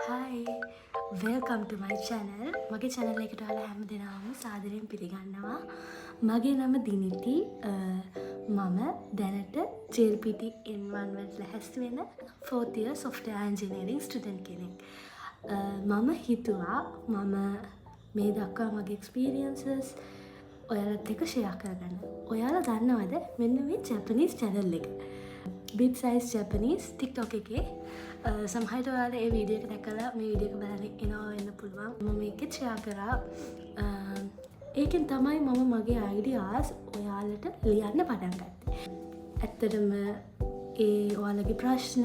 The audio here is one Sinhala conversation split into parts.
Hi, welcome to my channel. මගේ channel එකට ඔයාලා හැම දෙනාම සාදරයෙන් පිළිගන්නවා. මගේ නම දිනිති. මම දැනට JLPT N1 වලට ලැහැස්ති වෙන 4th year software engineering student කෙනෙක්. මම හිතුවා මම මේ දක්වා මගේ experiences ඔයාලත් එක්ක share කරගන්න. ඔයාලා දන්නවද මෙන්න මේ Japanese channel එක? Bit Size Japanese TikTok එකේ සමහරට ඔයාලා ඒ වීඩියෝ එක දැකලා මේ වීඩියෝ එක බලන්න එනවා වෙන්න පුළුවන්. මම මේකෙත් ෂෙයා කරා. ඒකෙන් තමයි මම මගේ ideas ඔයාලට ලියන්න පටන් ගත්තේ. ඇත්තටම ඒ ඔයාලගේ ප්‍රශ්න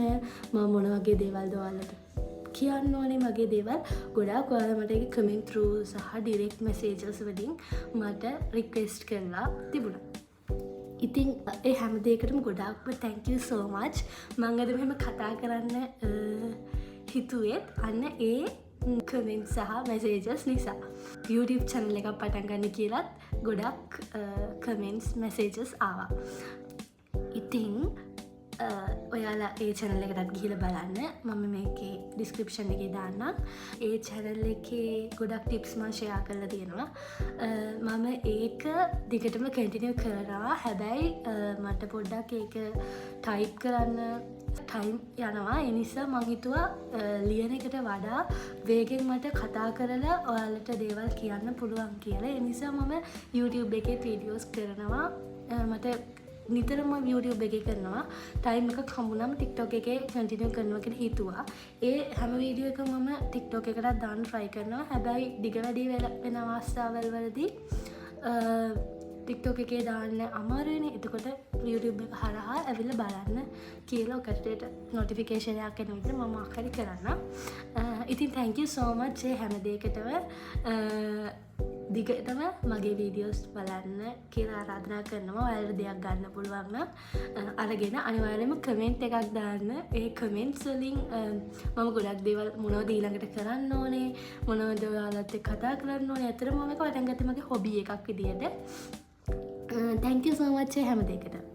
මම මොන වගේ දේවල්ද ඔයාලට කියන්න ඕනේ මගේ දේවල් ගොඩාක් ඔයාලා මට ඒක comment through සහ direct messages වලින් මට request කරලා තිබුණා. ඉතින් ඒ හැම දෙයකටම ගොඩාක්ම thank you so much. මම අද මෙහෙම කතා කරන්න හිතුවෙත් අන්න ඒ comment සහ messages නිසා. YouTube channel එකක් පටන් ගන්න කියලාත් ගොඩක් comments messages ආවා. ඉතින් ඔයාලා ඒ channel එකටත් ගිහිල්ලා බලන්න. මම මේකේ description එකේ දාන්නම්. ඒ channel එකේ ගොඩක් tips මම share කරලා තියෙනවා. මම ඒක දිගටම continue කරනවා. හැබැයි මට පොඩ්ඩක් ඒක type කරන්න time යනවා. ඒ නිසා මම හිතුවා ලියන එකට වඩා වේගෙන් මට කතා කරලා ඔයාලට දේවල් කියන්න පුළුවන් කියලා. ඒ නිසා මම YouTube එකේ videos කරනවා. මට නිතරම YouTube එකේ කරනවා. ටයිම් එකක් හම්බුනම TikTok එකේ කන්ටිනියු කරනවා කියලා හිතුවා. ඒ හැම වීඩියෝ එකම මම TikTok එකටත් දාන්න try කරනවා. හැබැයි දිග වැඩි වෙන අවස්ථාවල් වලදී TikTok එකේ දාන්න අමාරුයිනේ. එතකොට YouTube එක හරහා ඇවිල්ලා බලන්න කියලා ඔකට notification එකක් එන විදිහට මම අකරි කරන්න. ඉතින් thank you so much ඒ හැම දෙයකටම දිගටම මගේ වීඩියෝස් බලන්න කියලා ආරාධනා කරනවා. ඔයාලට දෙයක් ගන්න පුළුවන් නම් අරගෙන අනිවාර්යයෙන්ම කමෙන්ට් එකක් දාන්න. ඒ කමෙන්ට්ස් වලින් මම ගොඩක් දේවල් මොනවද ඊළඟට කරන්න ඕනේ, මොනවද ඔයාලත් එක්ක කතා කරන්න ඕනේ. අතර මම මේක පටන් ගත්තේ මගේ හොබි එකක් විදියට. thank you so much හැම දෙයකටම.